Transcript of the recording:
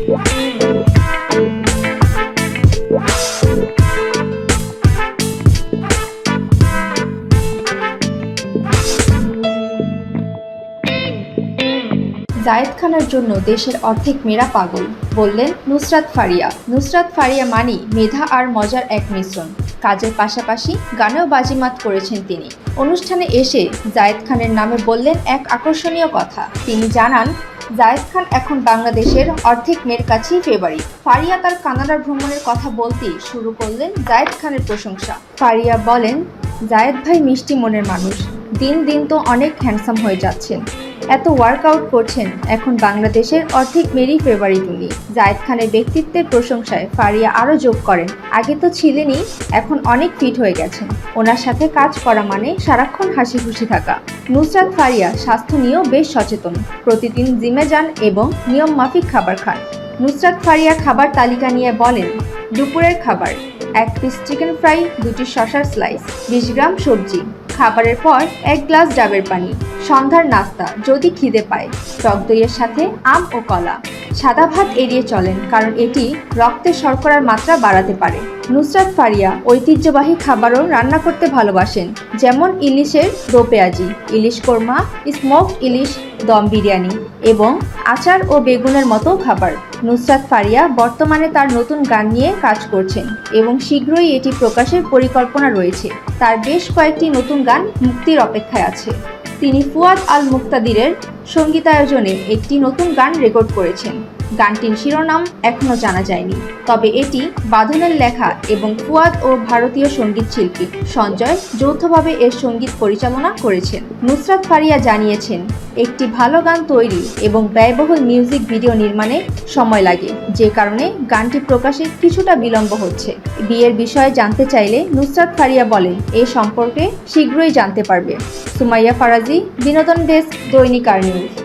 জায়েদ খানের জন্য দেশের অর্ধেক মেয়েরা পাগল, বললেন নুসরাত ফারিয়া। নুসরাত ফারিয়া মানি মেধা আর মজার এক মিশ্রণ। কাজের পাশাপাশি গানেও বাজিমাত করেছেন তিনি। অনুষ্ঠানে এসে জায়েদ খানের নামে বললেন এক আকর্ষণীয় কথা। তিনি জানান, জায়েদ খান এখন বাংলাদেশের অর্ধেক মেয়ের কাছেই ফেভারিট। ফারিয়া তার কানাডার ভ্রমণের কথা বলতেই শুরু করলেন জায়েদ খানের প্রশংসা। ফারিয়া বলেন, জায়েদ ভাই মিষ্টি মনের মানুষ, দিন দিন তো অনেক হ্যান্ডসাম হয়ে যাচ্ছেন, এত ওয়ার্কআউট করছেন, এখন বাংলাদেশের অর্ধেক মেয়েরই ফেভারিট উনি। জায়েদ খানের ব্যক্তিত্বের প্রশংসায় ফারিয়া আরও যোগ করেন, আগে তো ছিলেনই, এখন অনেক ফিট হয়ে গেছেন, ওনার সাথে কাজ করা মানে সারাক্ষণ হাসি খুশি থাকা। নুসরাত ফারিয়া স্বাস্থ্য নিয়েও বেশ সচেতন, প্রতিদিন জিমে যান এবং নিয়ম মাফিক খাবার খান। নুসরাত ফারিয়া খাবার তালিকা নিয়ে বলেন, দুপুরের খাবার 1 পিস চিকেন ফ্রাই, 2টি শসার স্লাইস, 20 গ্রাম সবজি, খাবারের পর 1 গ্লাস ডাবের পানি, সন্ধ্যার নাস্তা যদি খিদে পায়, টক দইয়ের সাথে আম ও কলা। সাদা ভাত এড়িয়ে চলেন কারণ এটি রক্তে শর্করার মাত্রা বাড়াতে পারে। নুসরাত ফারিয়া ঐতিহ্যবাহী খাবারও রান্না করতে ভালোবাসেন, যেমন ইলিশের দো পেঁয়াজি, ইলিশ কোরমা, স্মোকড ইলিশ, দম বিরিয়ানি এবং আচার ও বেগুনের মতো খাবার। নুসরাত ফারিয়া বর্তমানে তার নতুন গান নিয়ে কাজ করছেন এবং শীঘ্রই এটি প্রকাশের পরিকল্পনা রয়েছে। তার বেশ কয়েকটি নতুন গান মুক্তির অপেক্ষায় আছে। তিনি ফুয়াদ আল মুক্তাদিরের সঙ্গীতায়োজনে একটি নতুন গান রেকর্ড করেছেন। গানটির শিরোনাম এখনও জানা যায়নি, তবে এটি বাঁধনের লেখা এবং ফুয়াদ ও ভারতীয় সঙ্গীত শিল্পী সঞ্জয় যৌথভাবে এর সঙ্গীত পরিচালনা করেছেন। নুসরাত ফারিয়া জানিয়েছেন, একটি ভালো গান তৈরি এবং ব্যয়বহুল মিউজিক ভিডিও নির্মাণে সময় লাগে, যে কারণে গানটি প্রকাশে কিছুটা বিলম্ব হচ্ছে। বিয়ের বিষয়ে জানতে চাইলে নুসরাত ফারিয়া বলেন, এ সম্পর্কে শীঘ্রই জানতে পারবে। সুমাইয়া ফারাজি, বিনোদন ডেস্ক, দৈনিক আর নিউজ।